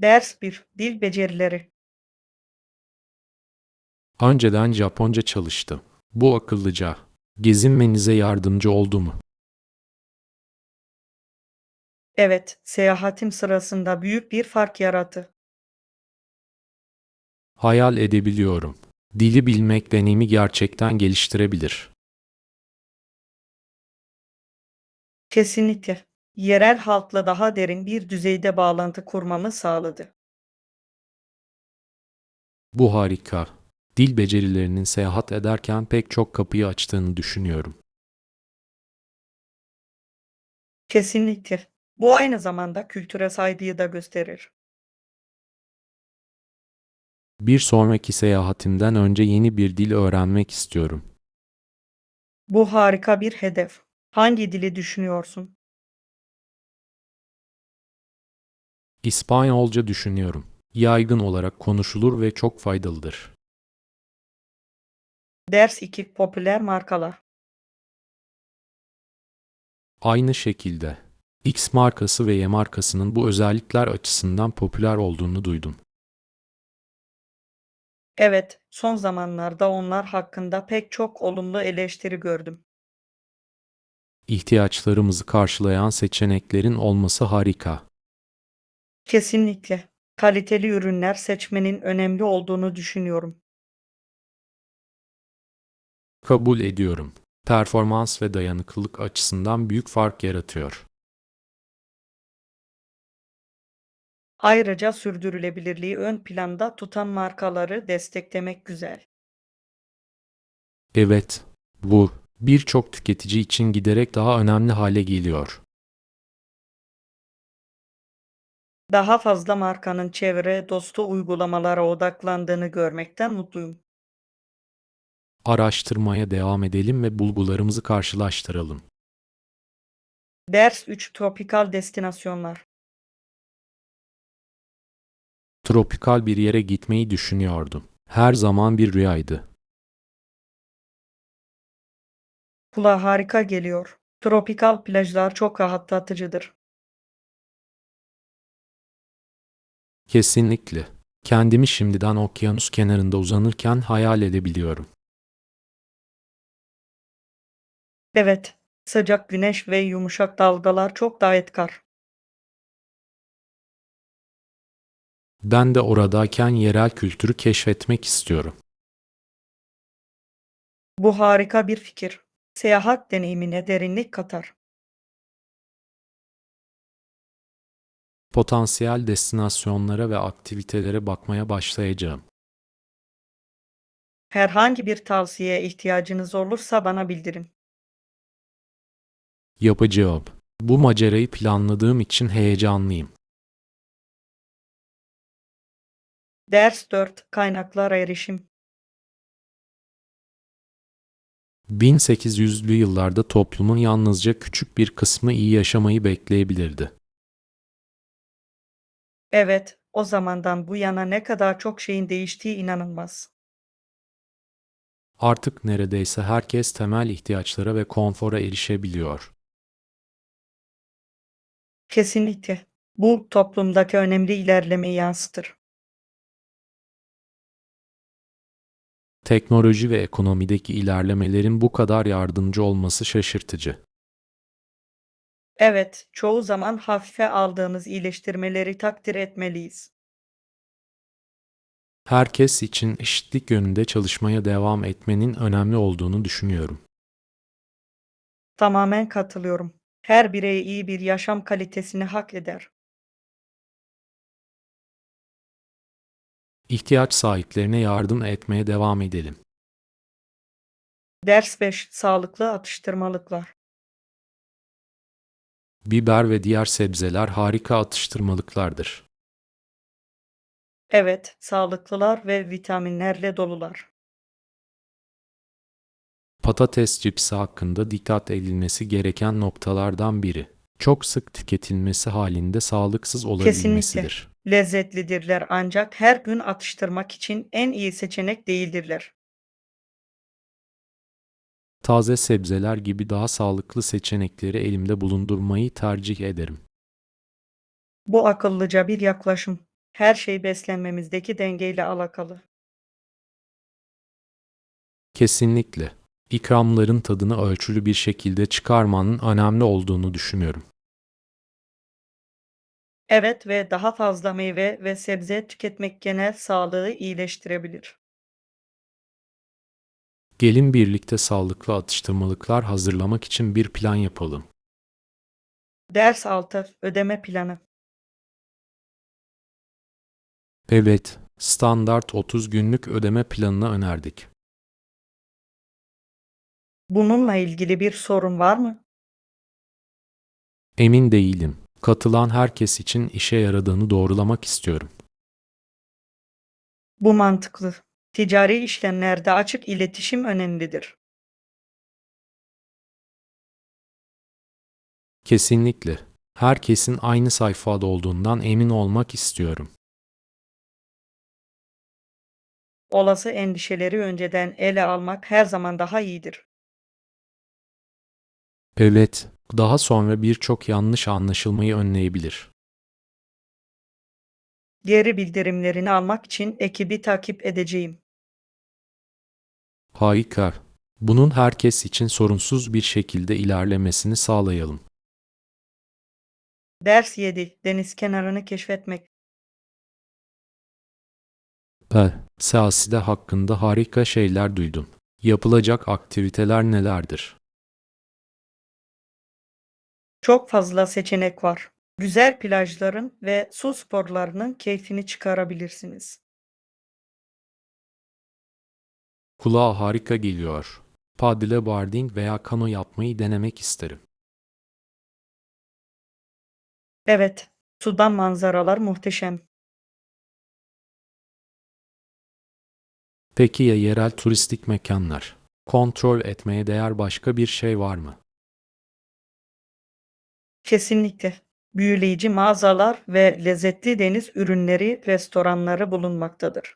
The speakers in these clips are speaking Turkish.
Ders bir Dil becerileri. Önceden Japonca çalıştı. Bu akıllıca. Gezinmenize yardımcı oldu mu? Evet, seyahatim sırasında büyük bir fark yarattı. Hayal edebiliyorum. Dili bilmek deneyimi gerçekten geliştirebilir. Kesinlikle. Yerel halkla daha derin bir düzeyde bağlantı kurmamı sağladı. Bu harika. Dil becerilerinin seyahat ederken pek çok kapıyı açtığını düşünüyorum. Kesinlikle. Bu aynı zamanda kültüre saygıyı da gösterir. Bir sonraki seyahatimden önce yeni bir dil öğrenmek istiyorum. Bu harika bir hedef. Hangi dili düşünüyorsun? İspanyolca düşünüyorum. Yaygın olarak konuşulur ve çok faydalıdır. Ders 2 Popüler markalar. Aynı şekilde X markası ve Y markasının bu özellikler açısından popüler olduğunu duydum. Evet, son zamanlarda onlar hakkında pek çok olumlu eleştiri gördüm. İhtiyaçlarımızı karşılayan seçeneklerin olması harika. Kesinlikle. Kaliteli ürünler seçmenin önemli olduğunu düşünüyorum. Kabul ediyorum. Performans ve dayanıklılık açısından büyük fark yaratıyor. Ayrıca sürdürülebilirliği ön planda tutan markaları desteklemek güzel. Evet, bu birçok tüketici için giderek daha önemli hale geliyor. Daha fazla markanın çevre dostu uygulamalara odaklandığını görmekten mutluyum. Araştırmaya devam edelim ve bulgularımızı karşılaştıralım. Ders 3 Tropikal destinasyonlar. Tropikal bir yere gitmeyi düşünüyordum. Her zaman bir rüyaydı. Kulağa harika geliyor. Tropikal plajlar çok rahatlatıcıdır. Kesinlikle. Kendimi şimdiden okyanus kenarında uzanırken hayal edebiliyorum. Evet, sıcak güneş ve yumuşak dalgalar çok davetkar. Ben de oradayken yerel kültürü keşfetmek istiyorum. Bu harika bir fikir. Seyahat deneyimine derinlik katar. Potansiyel destinasyonlara ve aktivitelere bakmaya başlayacağım. Herhangi bir tavsiyeye ihtiyacınız olursa bana bildirin. Yapacağım. Bu macerayı planladığım için heyecanlıyım. Ders 4 Kaynaklara erişim. 1800'lü yıllarda toplumun yalnızca küçük bir kısmı iyi yaşamayı bekleyebilirdi. Evet, o zamandan bu yana ne kadar çok şeyin değiştiği inanılmaz. Artık neredeyse herkes temel ihtiyaçlara ve konfora erişebiliyor. Kesinlikle. Bu toplumdaki önemli ilerlemeyi yansıtır. Teknoloji ve ekonomideki ilerlemelerin bu kadar yardımcı olması şaşırtıcı. Evet, çoğu zaman hafife aldığımız iyileştirmeleri takdir etmeliyiz. Herkes için eşitlik yönünde çalışmaya devam etmenin önemli olduğunu düşünüyorum. Tamamen katılıyorum. Her birey iyi bir yaşam kalitesini hak eder. İhtiyaç sahiplerine yardım etmeye devam edelim. Ders 5 Sağlıklı atıştırmalıklar. Biber ve diğer sebzeler harika atıştırmalıklardır. Evet, sağlıklılar ve vitaminlerle dolular. Patates cipsi hakkında dikkat edilmesi gereken noktalardan biri. Çok sık tüketilmesi halinde sağlıksız Kesinlikle. olabilmesidir. Lezzetlidirler ancak her gün atıştırmak için en iyi seçenek değildirler. Taze sebzeler gibi daha sağlıklı seçenekleri elimde bulundurmayı tercih ederim. Bu akıllıca bir yaklaşım. Her şey beslenmemizdeki dengeyle alakalı. Kesinlikle. İkramların tadını ölçülü bir şekilde çıkarmanın önemli olduğunu düşünüyorum. Evet ve daha fazla meyve ve sebze tüketmek genel sağlığı iyileştirebilir. Gelin birlikte sağlıklı atıştırmalıklar hazırlamak için bir plan yapalım. Ders altı ödeme planı. Evet, standart 30 günlük ödeme planını önerdik. Bununla ilgili bir sorun var mı? Emin değilim. Katılan herkes için işe yaradığını doğrulamak istiyorum. Bu mantıklı. Ticari işlemlerde açık iletişim önemlidir. Kesinlikle. Herkesin aynı sayfada olduğundan emin olmak istiyorum. Olası endişeleri önceden ele almak her zaman daha iyidir. Evet, daha sonra birçok yanlış anlaşılmayı önleyebilir. Geri bildirimlerini almak için ekibi takip edeceğim. Harika. Bunun herkes için sorunsuz bir şekilde ilerlemesini sağlayalım. Ders 7. Deniz kenarını keşfetmek. Siyaside hakkında harika şeyler duydum. Yapılacak aktiviteler nelerdir? Çok fazla seçenek var. Güzel plajların ve su sporlarının keyfini çıkarabilirsiniz. Kulağa harika geliyor. Paddleboarding veya kano yapmayı denemek isterim. Evet, sudan manzaralar muhteşem. Peki ya yerel turistik mekanlar? Kontrol etmeye değer başka bir şey var mı? Kesinlikle. Büyüleyici mağazalar ve lezzetli deniz ürünleri restoranları bulunmaktadır.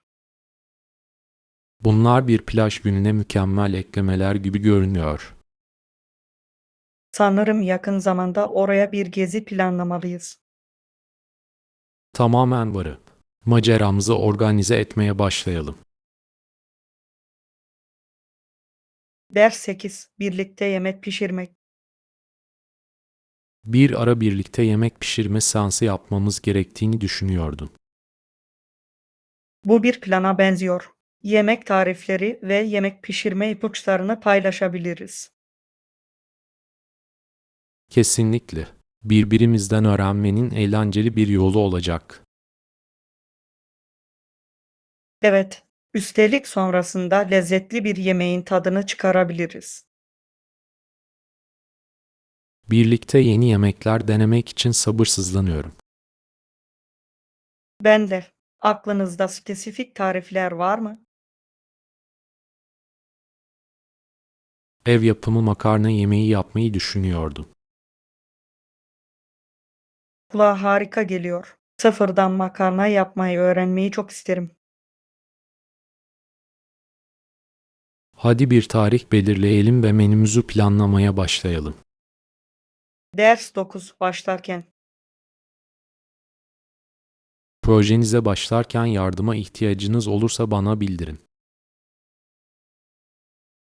Bunlar bir plaj gününe mükemmel eklemeler gibi görünüyor. Sanırım yakın zamanda oraya bir gezi planlamalıyız. Tamamen varım. Maceramızı organize etmeye başlayalım. Ders 8. Birlikte yemek pişirmek. Bir ara birlikte yemek pişirme seansı yapmamız gerektiğini düşünüyordum. Bu bir plana benziyor. Yemek tarifleri ve yemek pişirme ipuçlarını paylaşabiliriz. Kesinlikle. Birbirimizden öğrenmenin eğlenceli bir yolu olacak. Evet, üstelik sonrasında lezzetli bir yemeğin tadını çıkarabiliriz. Birlikte yeni yemekler denemek için sabırsızlanıyorum. Ben de. Aklınızda spesifik tarifler var mı? Ev yapımı makarna yemeği yapmayı düşünüyordum. Kulağa harika geliyor. Sıfırdan makarna yapmayı öğrenmeyi çok isterim. Hadi bir tarih belirleyelim ve menümüzü planlamaya başlayalım. Ders 9 başlarken. Projenize başlarken yardıma ihtiyacınız olursa bana bildirin.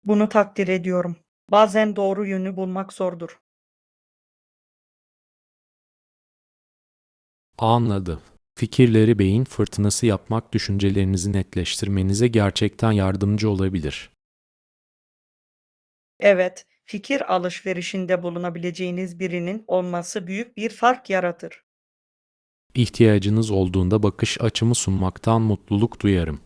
Bunu takdir ediyorum. Bazen doğru yönü bulmak zordur. Anladım. Fikirleri beyin fırtınası yapmak düşüncelerinizi netleştirmenize gerçekten yardımcı olabilir. Evet, fikir alışverişinde bulunabileceğiniz birinin olması büyük bir fark yaratır. İhtiyacınız olduğunda bakış açımı sunmaktan mutluluk duyarım.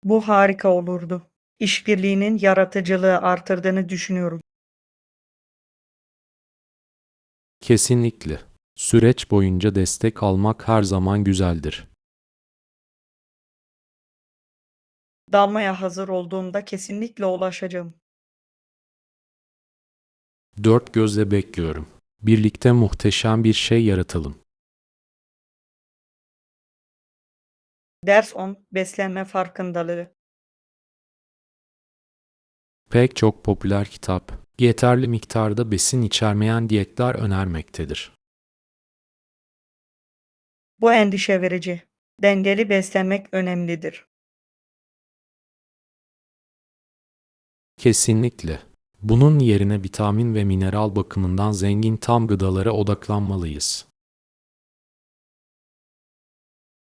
Bu harika olurdu. İşbirliğinin yaratıcılığı artırdığını düşünüyorum. Kesinlikle. Süreç boyunca destek almak her zaman güzeldir. Dalmaya hazır olduğumda kesinlikle ulaşacağım. Dört gözle bekliyorum. Birlikte muhteşem bir şey yaratalım. Ders 10 beslenme farkındalığı. Pek çok popüler kitap, yeterli miktarda besin içermeyen diyetler önermektedir. Bu endişe verici. Dengeli beslenmek önemlidir. Kesinlikle. Bunun yerine vitamin ve mineral bakımından zengin tam gıdalara odaklanmalıyız.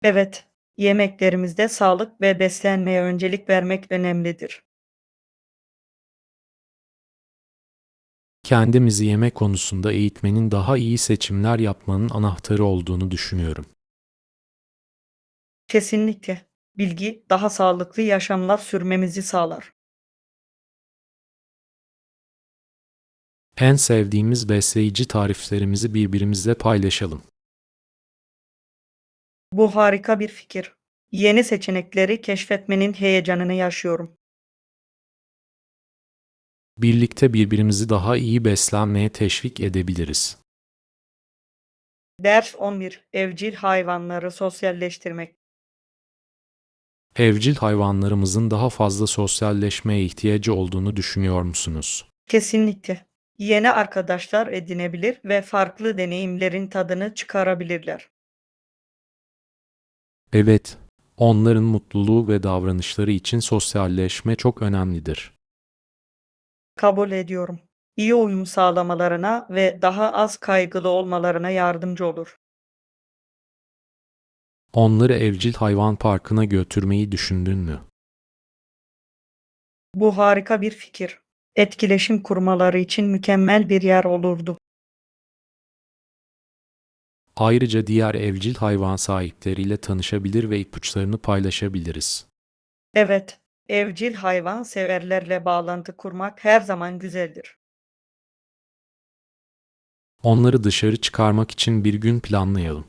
Evet, yemeklerimizde sağlık ve beslenmeye öncelik vermek önemlidir. Kendimizi yemek konusunda eğitmenin daha iyi seçimler yapmanın anahtarı olduğunu düşünüyorum. Kesinlikle. Bilgi daha sağlıklı yaşamlar sürmemizi sağlar. En sevdiğimiz besleyici tariflerimizi birbirimizle paylaşalım. Bu harika bir fikir. Yeni seçenekleri keşfetmenin heyecanını yaşıyorum. Birlikte birbirimizi daha iyi beslenmeye teşvik edebiliriz. Ders 11. Evcil hayvanları sosyalleştirmek. Evcil hayvanlarımızın daha fazla sosyalleşmeye ihtiyacı olduğunu düşünüyor musunuz? Kesinlikle. Yeni arkadaşlar edinebilir ve farklı deneyimlerin tadını çıkarabilirler. Evet, onların mutluluğu ve davranışları için sosyalleşme çok önemlidir. Kabul ediyorum. İyi uyum sağlamalarına ve daha az kaygılı olmalarına yardımcı olur. Onları evcil hayvan parkına götürmeyi düşündün mü? Bu harika bir fikir. Etkileşim kurmaları için mükemmel bir yer olurdu. Ayrıca diğer evcil hayvan sahipleriyle tanışabilir ve ipuçlarını paylaşabiliriz. Evet, evcil hayvan severlerle bağlantı kurmak her zaman güzeldir. Onları dışarı çıkarmak için bir gün planlayalım.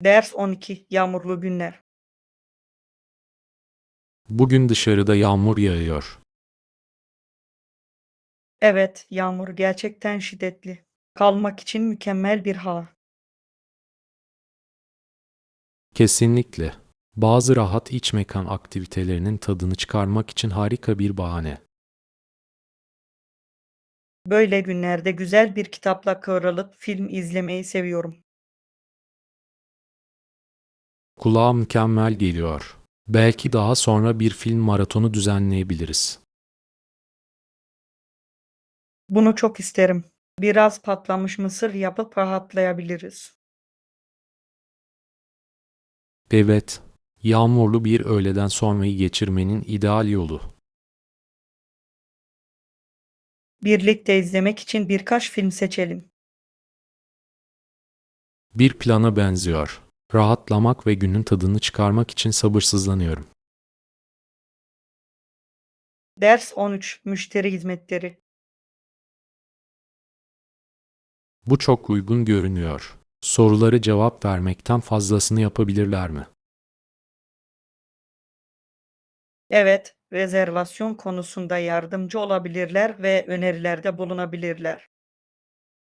Ders 12. Yağmurlu günler. Bugün dışarıda yağmur yağıyor. Evet, yağmur gerçekten şiddetli. Kalmak için mükemmel bir hava. Kesinlikle. Bazı rahat iç mekan aktivitelerinin tadını çıkarmak için harika bir bahane. Böyle günlerde güzel bir kitapla kıvrılıp film izlemeyi seviyorum. Kulağa mükemmel geliyor. Belki daha sonra bir film maratonu düzenleyebiliriz. Bunu çok isterim. Biraz patlamış mısır yapıp rahatlayabiliriz. Evet, yağmurlu bir öğleden sonrayı geçirmenin ideal yolu. Birlikte izlemek için birkaç film seçelim. Bir plana benziyor. Rahatlamak ve günün tadını çıkarmak için sabırsızlanıyorum. Ders 13. Müşteri hizmetleri. Bu çok uygun görünüyor. Soruları cevap vermekten fazlasını yapabilirler mi? Evet, rezervasyon konusunda yardımcı olabilirler ve önerilerde bulunabilirler.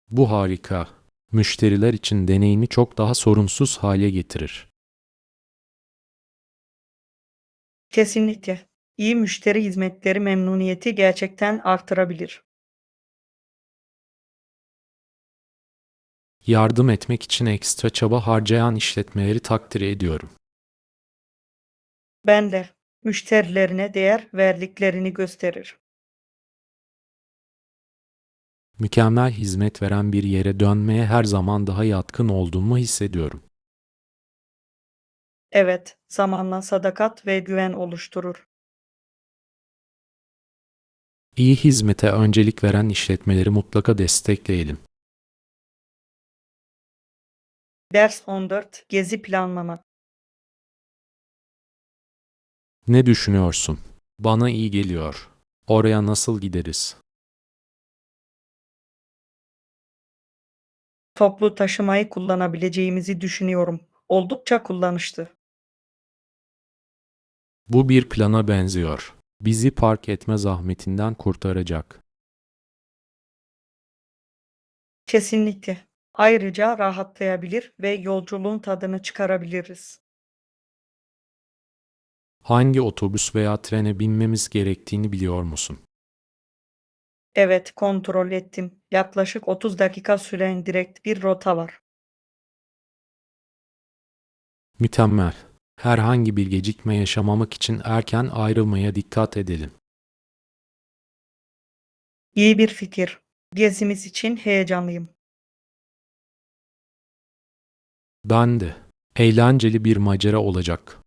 Bu harika. Müşteriler için deneyimi çok daha sorunsuz hale getirir. Kesinlikle. İyi müşteri hizmetleri memnuniyeti gerçekten artırabilir. Yardım etmek için ekstra çaba harcayan işletmeleri takdir ediyorum. Ben de müşterilerine değer verdiklerini gösterir. Mükemmel hizmet veren bir yere dönmeye her zaman daha yatkın olduğumu hissediyorum. Evet, zamanla sadakat ve güven oluşturur. İyi hizmete öncelik veren işletmeleri mutlaka destekleyelim. Ders 14. Gezi planlama. Ne düşünüyorsun? Bana iyi geliyor. Oraya nasıl gideriz? Toplu taşımayı kullanabileceğimizi düşünüyorum. Oldukça kullanışlı. Bu bir plana benziyor. Bizi park etme zahmetinden kurtaracak. Kesinlikle. Ayrıca rahatlayabilir ve yolculuğun tadını çıkarabiliriz. Hangi otobüs veya trene binmemiz gerektiğini biliyor musun? Evet, kontrol ettim. Yaklaşık 30 dakika süren direkt bir rota var. Mükemmel. Herhangi bir gecikme yaşamamak için erken ayrılmaya dikkat edelim. İyi bir fikir. Gezimiz için heyecanlıyım. Ben de. Eğlenceli bir macera olacak.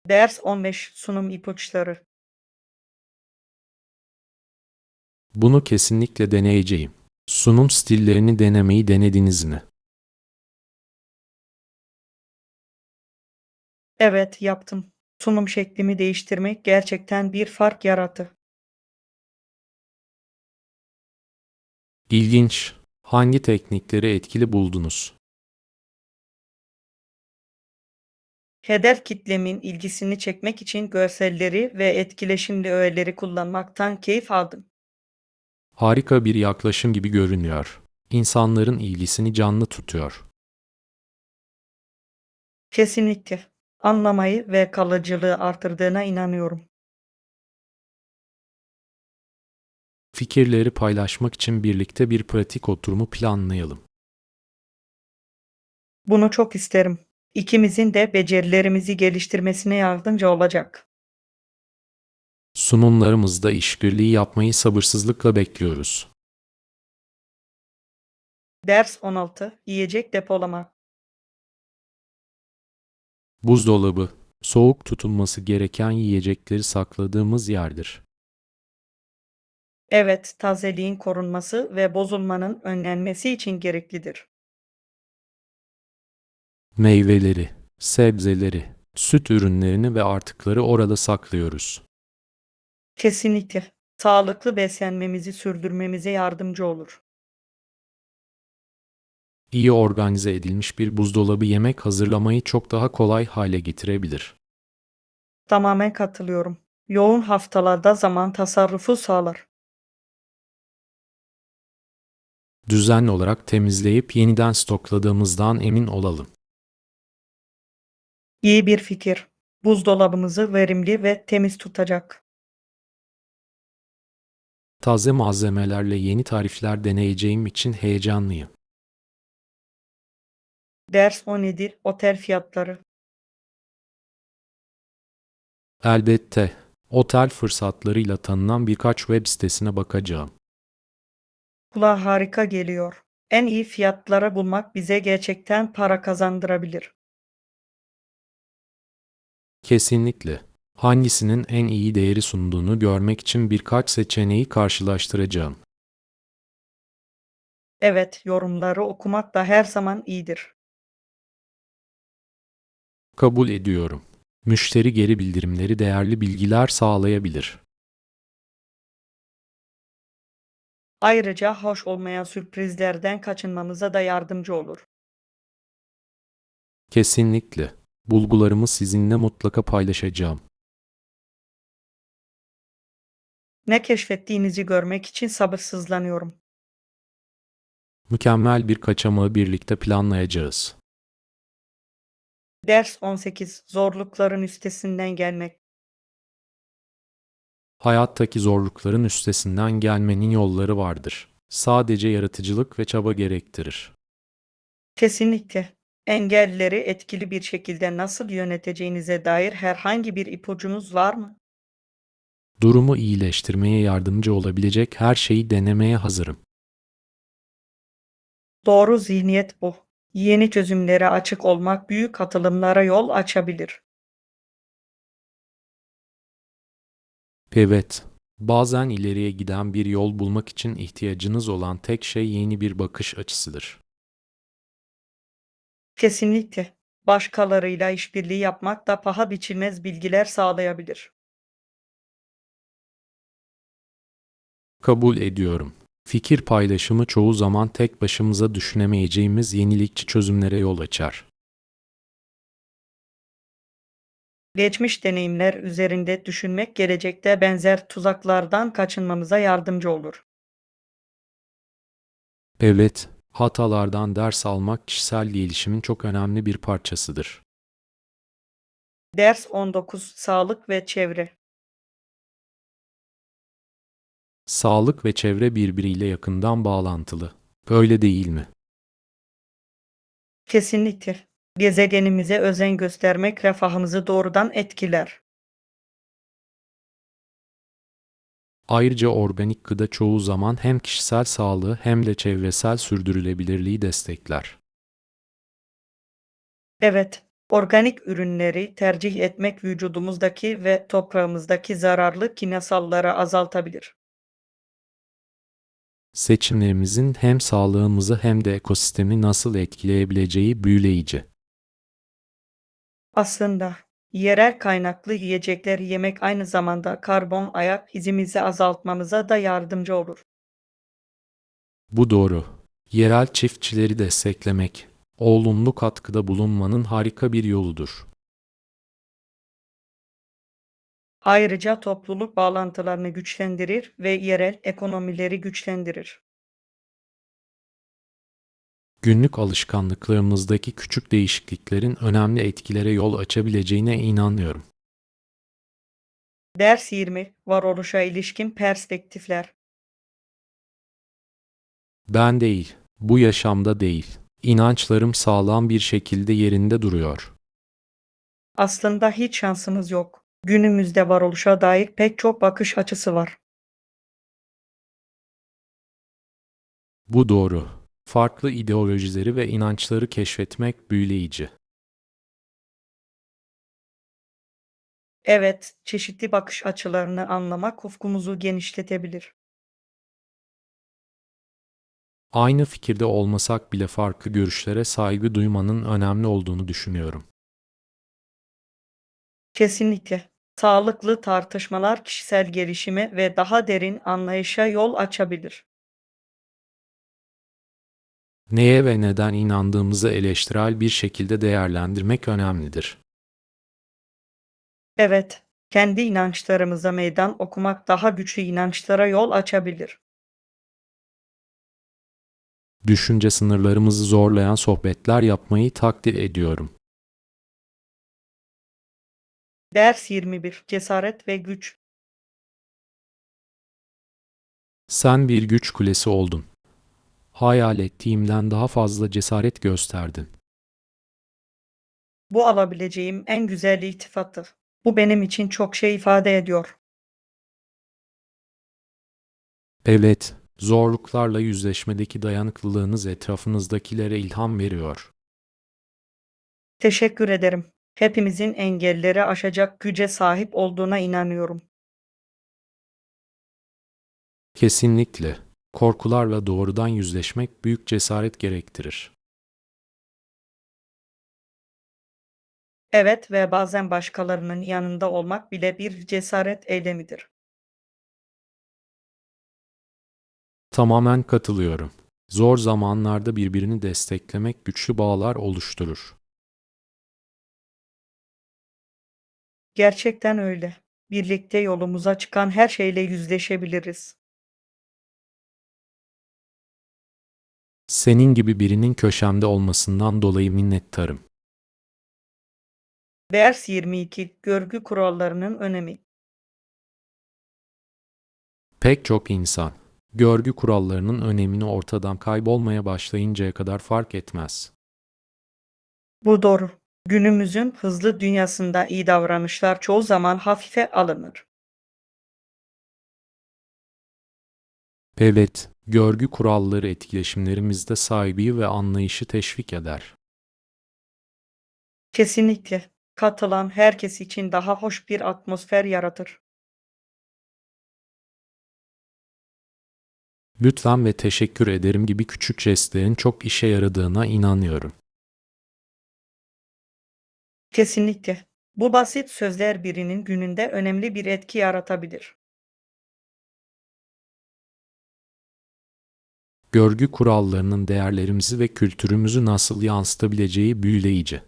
Ders 15 sunum ipuçları. Bunu kesinlikle deneyeceğim. Sunum stillerini denemeyi denediniz mi? Evet, yaptım. Sunum şeklimi değiştirmek gerçekten bir fark yarattı. İlginç. Hangi teknikleri etkili buldunuz? Hedef kitlemin ilgisini çekmek için görselleri ve etkileşimli öğeleri kullanmaktan keyif aldım. Harika bir yaklaşım gibi görünüyor. İnsanların ilgisini canlı tutuyor. Kesinlikle. Anlamayı ve kalıcılığı artırdığına inanıyorum. Fikirleri paylaşmak için birlikte bir pratik oturumu planlayalım. Bunu çok isterim. İkimizin de becerilerimizi geliştirmesine yardımcı olacak. Sunumlarımızda işbirliği yapmayı sabırsızlıkla bekliyoruz. Ders 16. Yiyecek depolama. Buzdolabı, soğuk tutulması gereken yiyecekleri sakladığımız yerdir. Evet, tazeliğin korunması ve bozulmanın önlenmesi için gereklidir. Meyveleri, sebzeleri, süt ürünlerini ve artıkları orada saklıyoruz. Kesinlikle. Sağlıklı beslenmemizi sürdürmemize yardımcı olur. İyi organize edilmiş bir buzdolabı yemek hazırlamayı çok daha kolay hale getirebilir. Tamamen katılıyorum. Yoğun haftalarda zaman tasarrufu sağlar. Düzenli olarak temizleyip yeniden stokladığımızdan emin olalım. İyi bir fikir. Buzdolabımızı verimli ve temiz tutacak. Taze malzemelerle yeni tarifler deneyeceğim için heyecanlıyım. Ders 17. Otel fiyatları. Elbette, otel fırsatlarıyla tanınan birkaç web sitesine bakacağım. Kulağa harika geliyor. En iyi fiyatları bulmak bize gerçekten para kazandırabilir. Kesinlikle. Hangisinin en iyi değeri sunduğunu görmek için birkaç seçeneği karşılaştıracağım. Evet, yorumları okumak da her zaman iyidir. Kabul ediyorum. Müşteri geri bildirimleri değerli bilgiler sağlayabilir. Ayrıca hoş olmayan sürprizlerden kaçınmamıza da yardımcı olur. Kesinlikle. Bulgularımı sizinle mutlaka paylaşacağım. Ne keşfettiğinizi görmek için sabırsızlanıyorum. Mükemmel bir kaçamağı birlikte planlayacağız. Ders 18. Zorlukların üstesinden gelmek. Hayattaki zorlukların üstesinden gelmenin yolları vardır. Sadece yaratıcılık ve çaba gerektirir. Kesinlikle. Engelleri etkili bir şekilde nasıl yöneteceğinize dair herhangi bir ipucunuz var mı? Durumu iyileştirmeye yardımcı olabilecek her şeyi denemeye hazırım. Doğru zihniyet bu. Yeni çözümlere açık olmak büyük atılımlara yol açabilir. Evet, bazen ileriye giden bir yol bulmak için ihtiyacınız olan tek şey yeni bir bakış açısıdır. Kesinlikle. Başkalarıyla işbirliği yapmak da paha biçilmez bilgiler sağlayabilir. Kabul ediyorum. Fikir paylaşımı çoğu zaman tek başımıza düşünemeyeceğimiz yenilikçi çözümlere yol açar. Geçmiş deneyimler üzerinde düşünmek gelecekte benzer tuzaklardan kaçınmamıza yardımcı olur. Evet, hatalardan ders almak kişisel gelişimin çok önemli bir parçasıdır. Ders 19. Sağlık ve çevre. Sağlık ve çevre birbiriyle yakından bağlantılı. Öyle değil mi? Kesinlikle. Gezegenimize özen göstermek refahımızı doğrudan etkiler. Ayrıca organik gıda çoğu zaman hem kişisel sağlığı hem de çevresel sürdürülebilirliği destekler. Evet, organik ürünleri tercih etmek vücudumuzdaki ve toprağımızdaki zararlı kimyasalları azaltabilir. Seçimlerimizin hem sağlığımızı hem de ekosistemi nasıl etkileyebileceği büyüleyici. Aslında yerel kaynaklı yiyecekler yemek aynı zamanda karbon ayak izimizi azaltmamıza da yardımcı olur. Bu doğru. Yerel çiftçileri desteklemek, olumlu katkıda bulunmanın harika bir yoludur. Ayrıca topluluk bağlantılarını güçlendirir ve yerel ekonomileri güçlendirir. Günlük alışkanlıklarımızdaki küçük değişikliklerin önemli etkilere yol açabileceğine inanıyorum. Ders 20 Varoluşa ilişkin perspektifler. Ben değil, bu yaşamda değil. İnançlarım sağlam bir şekilde yerinde duruyor. Aslında hiç şansımız yok. Günümüzde varoluşa dair pek çok bakış açısı var. Bu doğru. Farklı ideolojileri ve inançları keşfetmek büyüleyici. Evet, çeşitli bakış açılarını anlamak ufkumuzu genişletebilir. Aynı fikirde olmasak bile farklı görüşlere saygı duymanın önemli olduğunu düşünüyorum. Kesinlikle. Sağlıklı tartışmalar kişisel gelişime ve daha derin anlayışa yol açabilir. Neye ve neden inandığımızı eleştirel bir şekilde değerlendirmek önemlidir. Evet, kendi inançlarımıza meydan okumak daha güçlü inançlara yol açabilir. Düşünce sınırlarımızı zorlayan sohbetler yapmayı takdir ediyorum. Ders 21 Cesaret ve güç. Sen bir güç kulesi oldun. Hayal ettiğimden daha fazla cesaret gösterdin. Bu alabileceğim en güzel iltifattı. Bu benim için çok şey ifade ediyor. Evet, zorluklarla yüzleşmedeki dayanıklılığınız etrafınızdakilere ilham veriyor. Teşekkür ederim. Hepimizin engelleri aşacak güce sahip olduğuna inanıyorum. Kesinlikle. Korkularla doğrudan yüzleşmek büyük cesaret gerektirir. Evet ve bazen başkalarının yanında olmak bile bir cesaret eylemidir. Tamamen katılıyorum. Zor zamanlarda birbirini desteklemek güçlü bağlar oluşturur. Gerçekten öyle. Birlikte yolumuza çıkan her şeyle yüzleşebiliriz. Senin gibi birinin köşemde olmasından dolayı minnettarım. Ders 22 Görgü kurallarının önemi. Pek çok insan, görgü kurallarının önemini ortadan kaybolmaya başlayıncaya kadar fark etmez. Bu doğru. Günümüzün hızlı dünyasında iyi davranışlar çoğu zaman hafife alınır. Evet, görgü kuralları etkileşimlerimizde saygıyı ve anlayışı teşvik eder. Kesinlikle. Katılan herkes için daha hoş bir atmosfer yaratır. Lütfen ve teşekkür ederim gibi küçük jestlerin çok işe yaradığına inanıyorum. Kesinlikle. Bu basit sözler birinin gününde önemli bir etki yaratabilir. Görgü kurallarının değerlerimizi ve kültürümüzü nasıl yansıtabileceği büyüleyici.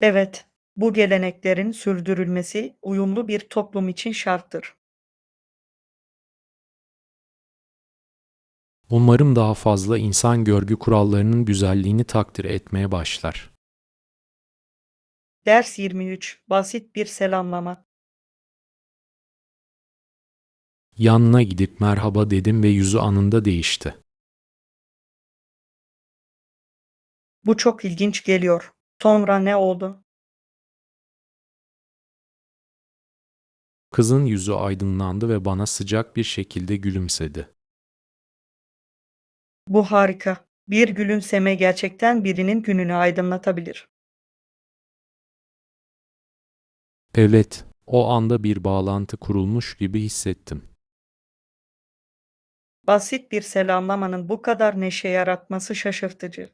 Evet, bu geleneklerin sürdürülmesi uyumlu bir toplum için şarttır. Umarım daha fazla insan görgü kurallarının güzelliğini takdir etmeye başlar. Ders 23 Basit bir selamlama. Yanına gidip merhaba dedim ve yüzü anında değişti. Bu çok ilginç geliyor. Sonra ne oldu? Kızın yüzü aydınlandı ve bana sıcak bir şekilde gülümsedi. Bu harika. Bir gülümseme gerçekten birinin gününü aydınlatabilir. Evet, o anda bir bağlantı kurulmuş gibi hissettim. Basit bir selamlamanın bu kadar neşe yaratması şaşırtıcı.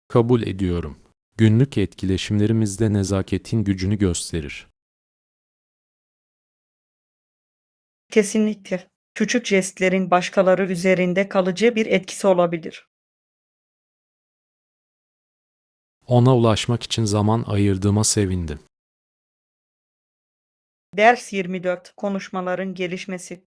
Kabul ediyorum. Günlük etkileşimlerimizde nezaketin gücünü gösterir. Kesinlikle. Küçük jestlerin başkaları üzerinde kalıcı bir etkisi olabilir. Ona ulaşmak için zaman ayırdığıma sevindim. Ders 24. Konuşmaların gelişmesi.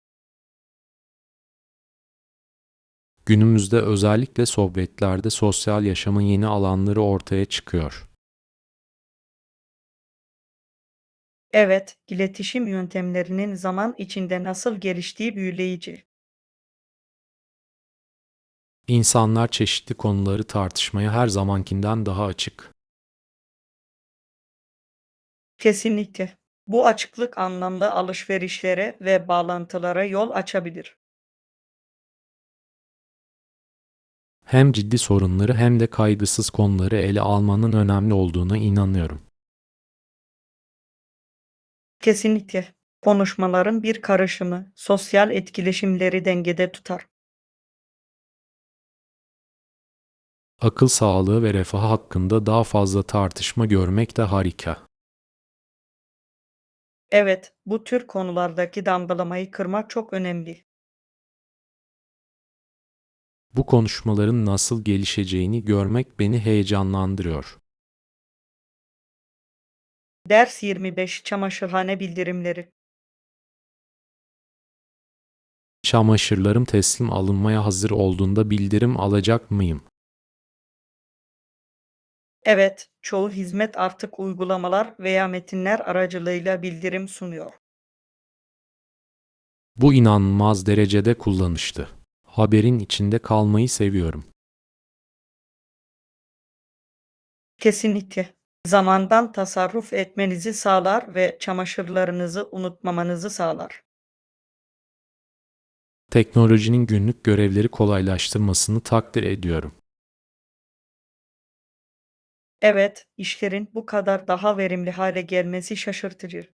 Günümüzde özellikle sohbetlerde sosyal yaşamın yeni alanları ortaya çıkıyor. Evet, iletişim yöntemlerinin zaman içinde nasıl geliştiği büyüleyici. İnsanlar çeşitli konuları tartışmaya her zamankinden daha açık. Kesinlikle. Bu açıklık anlamda alışverişlere ve bağlantılara yol açabilir. Hem ciddi sorunları hem de kaygısız konuları ele almanın önemli olduğuna inanıyorum. Kesinlikle. Konuşmaların bir karışımı sosyal etkileşimleri dengede tutar. Akıl sağlığı ve refah hakkında daha fazla tartışma görmek de harika. Evet, bu tür konulardaki damgalamayı kırmak çok önemli. Bu konuşmaların nasıl gelişeceğini görmek beni heyecanlandırıyor. Ders 25. Çamaşırhane bildirimleri. Çamaşırlarım teslim alınmaya hazır olduğunda bildirim alacak mıyım? Evet, çoğu hizmet artık uygulamalar veya metinler aracılığıyla bildirim sunuyor. Bu inanılmaz derecede kullanışlı. Haberin içinde kalmayı seviyorum. Kesinlikle. Zamandan tasarruf etmenizi sağlar ve çamaşırlarınızı unutmamanızı sağlar. Teknolojinin günlük görevleri kolaylaştırmasını takdir ediyorum. Evet, işlerin bu kadar daha verimli hale gelmesi şaşırtıcı.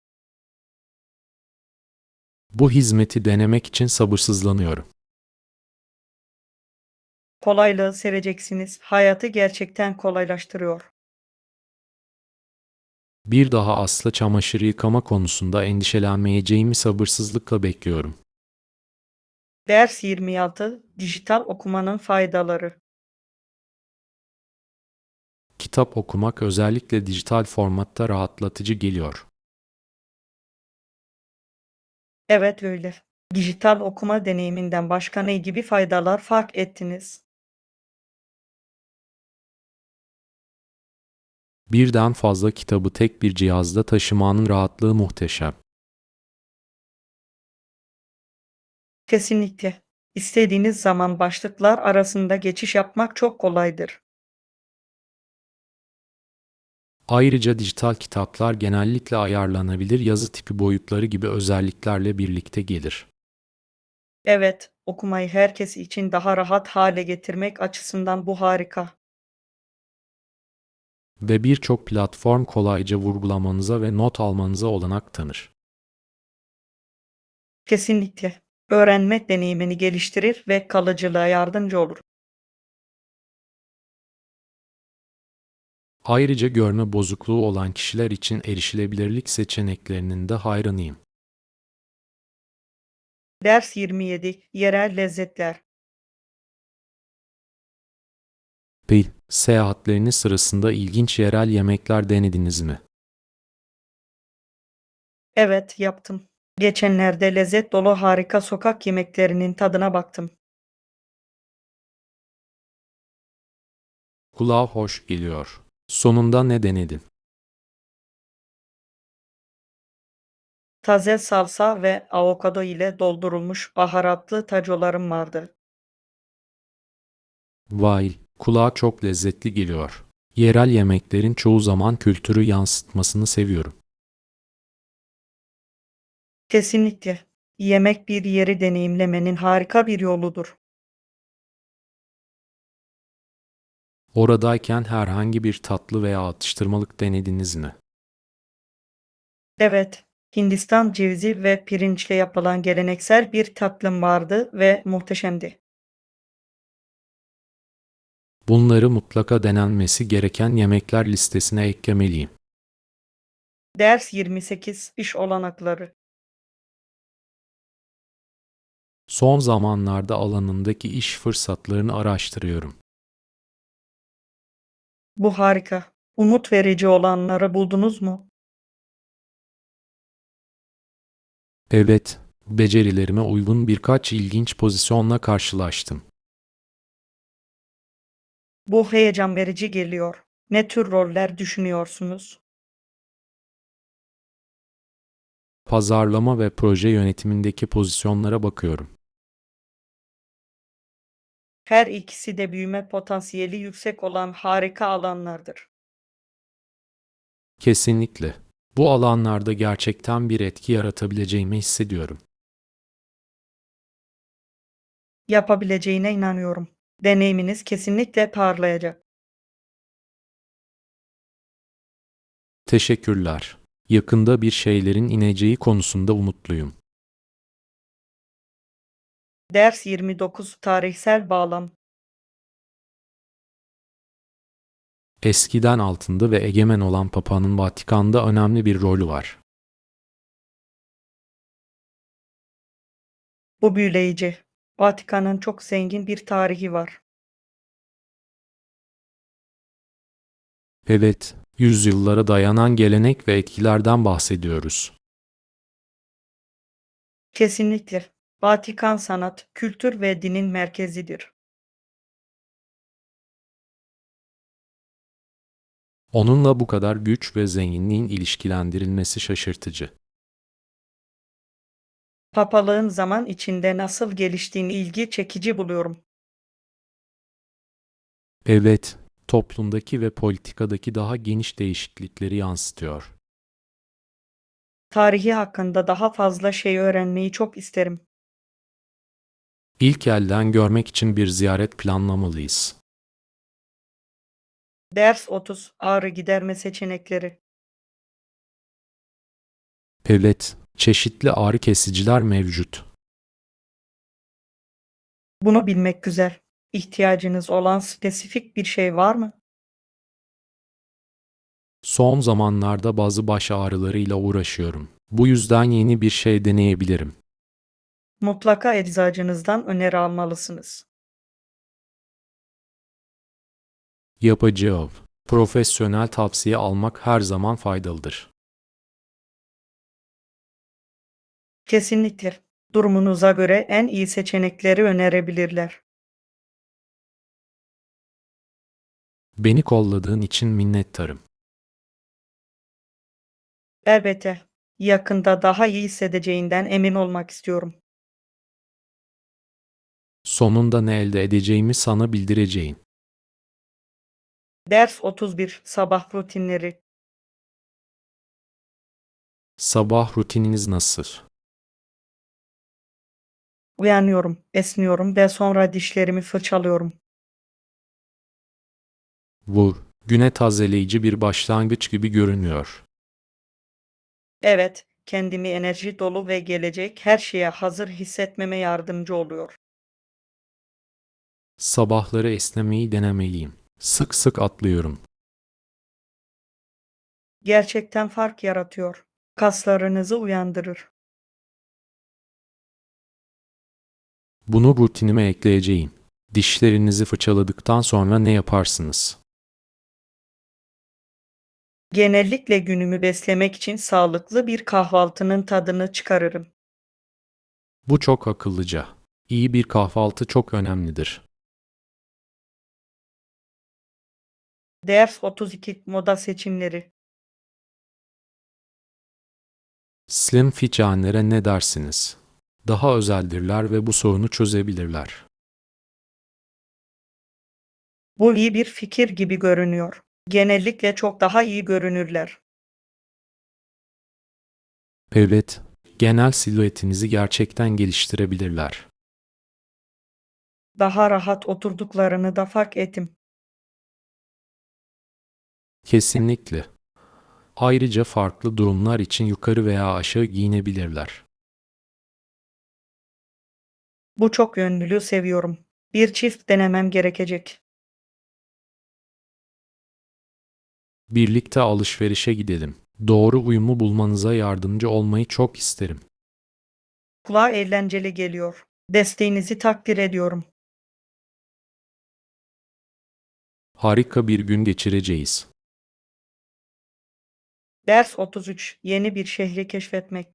Bu hizmeti denemek için sabırsızlanıyorum. Kolaylığı seveceksiniz. Hayatı gerçekten kolaylaştırıyor. Bir daha asla çamaşır yıkama konusunda endişelenmeyeceğimi sabırsızlıkla bekliyorum. Ders 26. Dijital okumanın faydaları. Kitap okumak özellikle dijital formatta rahatlatıcı geliyor. Evet öyle. Dijital okuma deneyiminden başka ne gibi faydalar fark ettiniz? Birden fazla kitabı tek bir cihazda taşımanın rahatlığı muhteşem. Kesinlikle. İstediğiniz zaman başlıklar arasında geçiş yapmak çok kolaydır. Ayrıca dijital kitaplar genellikle ayarlanabilir yazı tipi boyutları gibi özelliklerle birlikte gelir. Evet, okumayı herkes için daha rahat hale getirmek açısından bu harika. Ve birçok platform kolayca vurgulamanıza ve not almanıza olanak tanır. Kesinlikle. Öğrenme deneyimini geliştirir ve kalıcılığa yardımcı olur. Ayrıca görme bozukluğu olan kişiler için erişilebilirlik seçeneklerinin de hayranıyım. Ders 27. Yerel lezzetler. Seyahatleriniz sırasında ilginç yerel yemekler denediniz mi? Evet, yaptım. Geçenlerde lezzet dolu harika sokak yemeklerinin tadına baktım. Kulağa hoş geliyor. Sonunda ne denedin? Taze salsa ve avokado ile doldurulmuş baharatlı tacolarım vardı. Vay, Kulağa çok lezzetli geliyor. Yerel yemeklerin çoğu zaman kültürü yansıtmasını seviyorum. Kesinlikle. Yemek bir yeri deneyimlemenin harika bir yoludur. Oradayken herhangi bir tatlı veya atıştırmalık denediniz mi? Evet, Hindistan cevizi ve pirinçle yapılan geleneksel bir tatlım vardı ve muhteşemdi. Bunları mutlaka denenmesi gereken yemekler listesine eklemeliyim. Ders 28 İş olanakları. Son zamanlarda alanındaki iş fırsatlarını araştırıyorum. Bu harika. Umut verici olanları buldunuz mu? Evet, becerilerime uygun birkaç ilginç pozisyonla karşılaştım. Bu heyecan verici geliyor. Ne tür roller düşünüyorsunuz? Pazarlama ve proje yönetimindeki pozisyonlara bakıyorum. Her ikisi de büyüme potansiyeli yüksek olan harika alanlardır. Kesinlikle. Bu alanlarda gerçekten bir etki yaratabileceğimi hissediyorum. Yapabileceğine inanıyorum. Deneyiminiz kesinlikle parlayacak. Teşekkürler. Yakında bir şeylerin ineceği konusunda umutluyum. Ders 29 Tarihsel bağlam. Eskiden altında ve egemen olan Papa'nın Vatikan'da önemli bir rolü var. Bu büyüleyici. Vatikan'ın çok zengin bir tarihi var. Evet, yüzyıllara dayanan gelenek ve etkilerden bahsediyoruz. Kesinlikle. Vatikan sanat, kültür ve dinin merkezidir. Onunla bu kadar güç ve zenginliğin ilişkilendirilmesi şaşırtıcı. Papalığın zaman içinde nasıl geliştiğini ilgi çekici buluyorum. Evet, toplumdaki ve politikadaki daha geniş değişiklikleri yansıtıyor. Tarihi hakkında daha fazla şey öğrenmeyi çok isterim. İlk elden görmek için bir ziyaret planlamalıyız. Ders 30 Ağrı giderme seçenekleri. Evet, çeşitli ağrı kesiciler mevcut. Bunu bilmek güzel. İhtiyacınız olan spesifik bir şey var mı? Son zamanlarda bazı baş ağrılarıyla uğraşıyorum. Bu yüzden yeni bir şey deneyebilirim. Mutlaka eczacınızdan öneri almalısınız. Yapacağım. Profesyonel tavsiye almak her zaman faydalıdır. Kesinlikle. Durumunuza göre en iyi seçenekleri önerebilirler. Beni kolladığın için minnettarım. Elbette. Yakında daha iyi hissedeceğinden emin olmak istiyorum. Sonunda ne elde edeceğimi sana bildireceğim. Ders 31 Sabah rutinleri. Sabah rutininiz nasıl? Uyanıyorum, esniyorum ve sonra dişlerimi fırçalıyorum. Bu, güne tazeleyici bir başlangıç gibi görünüyor. Evet, kendimi enerji dolu ve gelecek her şeye hazır hissetmeme yardımcı oluyor. Sabahları esnemeyi denemeliyim. Sık sık atlıyorum. Gerçekten fark yaratıyor. Kaslarınızı uyandırır. Bunu rutinime ekleyeceğim. Dişlerinizi fırçaladıktan sonra ne yaparsınız? Genellikle günümü beslemek için sağlıklı bir kahvaltının tadını çıkarırım. Bu çok akıllıca. İyi bir kahvaltı çok önemlidir. Ders 32 Moda seçimleri. Slim fit ne dersiniz? Daha özeldirler ve bu sorunu çözebilirler. Bu iyi bir fikir gibi görünüyor. Genellikle çok daha iyi görünürler. Evet, genel silüetinizi gerçekten geliştirebilirler. Daha rahat oturduklarını da fark ettim. Kesinlikle. Ayrıca farklı durumlar için yukarı veya aşağı giyinebilirler. Bu çok yönlülüğü seviyorum. Bir çift denemem gerekecek. Birlikte alışverişe gidelim. Doğru uyumu bulmanıza yardımcı olmayı çok isterim. Kulağa eğlenceli geliyor. Desteğinizi takdir ediyorum. Harika bir gün geçireceğiz. Ders 33. Yeni bir şehri keşfetmek.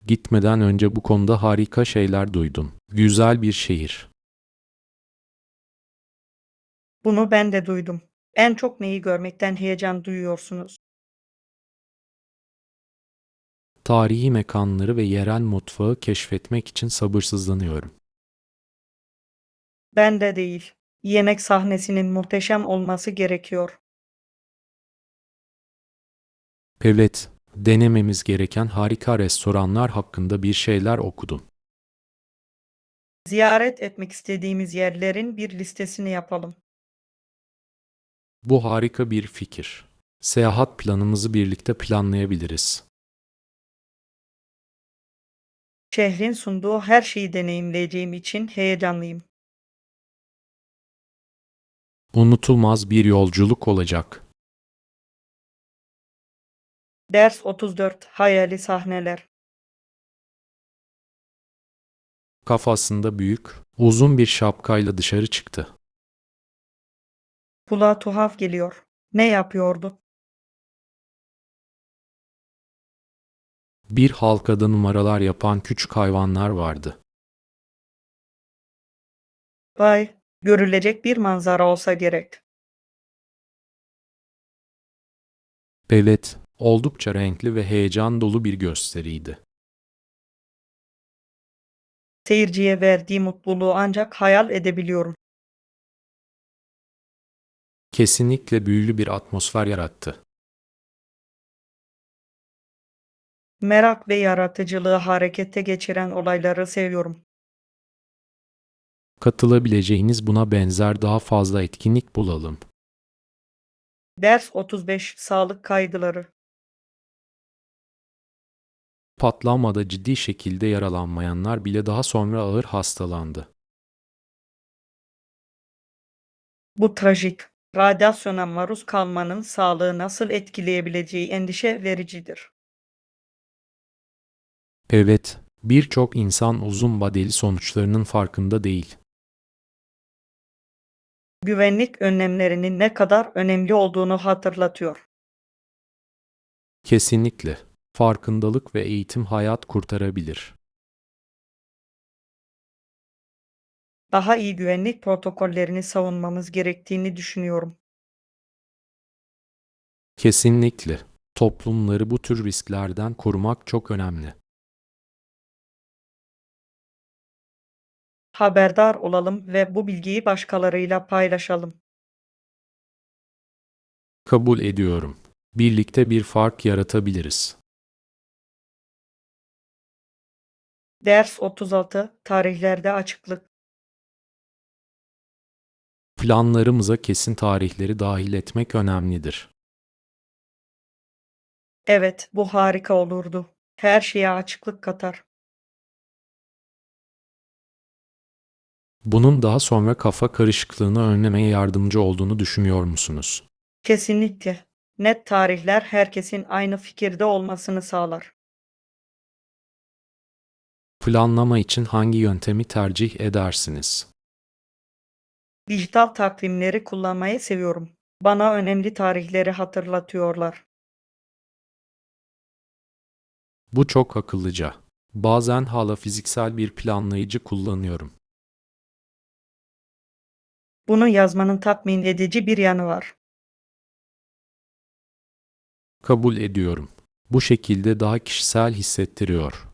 Gitmeden önce bu konuda harika şeyler duydum. Güzel bir şehir. Bunu ben de duydum. En çok neyi görmekten heyecan duyuyorsunuz? Tarihi mekanları ve yerel mutfağı keşfetmek için sabırsızlanıyorum. Ben de değil. Yemek sahnesinin muhteşem olması gerekiyor. Evet, denememiz gereken harika restoranlar hakkında bir şeyler okudum. Ziyaret etmek istediğimiz yerlerin bir listesini yapalım. Bu harika bir fikir. Seyahat planımızı birlikte planlayabiliriz. Şehrin sunduğu her şeyi deneyimleyeceğim için heyecanlıyım. Unutulmaz bir yolculuk olacak. Ders 34. Hayali sahneler. Kafasında büyük, uzun bir şapkayla dışarı çıktı. Kulağa tuhaf geliyor. Ne yapıyordu? Bir halkada numaralar yapan küçük hayvanlar vardı. Vay, görülecek bir manzara olsa gerek. Evet, oldukça renkli ve heyecan dolu bir gösteriydi. Seyirciye verdiği mutluluğu ancak hayal edebiliyorum. Kesinlikle büyülü bir atmosfer yarattı. Merak ve yaratıcılığı harekete geçiren olayları seviyorum. Katılabileceğiniz buna benzer daha fazla etkinlik bulalım. Ders 35. Sağlık kaygıları. Patlamada ciddi şekilde yaralanmayanlar bile daha sonra ağır hastalandı. Bu trajik. Radyasyona maruz kalmanın sağlığı nasıl etkileyebileceği endişe vericidir. Evet, birçok insan uzun vadeli sonuçlarının farkında değil. Güvenlik önlemlerinin ne kadar önemli olduğunu hatırlatıyor. Kesinlikle. Farkındalık ve eğitim hayat kurtarabilir. Daha iyi güvenlik protokollerini savunmamız gerektiğini düşünüyorum. Kesinlikle. Toplumları bu tür risklerden korumak çok önemli. Haberdar olalım ve bu bilgiyi başkalarıyla paylaşalım. Kabul ediyorum. Birlikte bir fark yaratabiliriz. Ders 36. Tarihlerde açıklık. Planlarımıza kesin tarihleri dahil etmek önemlidir. Evet, bu harika olurdu. Her şeye açıklık katar. Bunun daha sonra kafa karışıklığını önlemeye yardımcı olduğunu düşünüyor musunuz? Kesinlikle. Net tarihler herkesin aynı fikirde olmasını sağlar. Planlama için hangi yöntemi tercih edersiniz? Dijital takvimleri kullanmayı seviyorum. Bana önemli tarihleri hatırlatıyorlar. Bu çok akıllıca. Bazen hala fiziksel bir planlayıcı kullanıyorum. Bunu yazmanın tatmin edici bir yanı var. Kabul ediyorum. Bu şekilde daha kişisel hissettiriyor.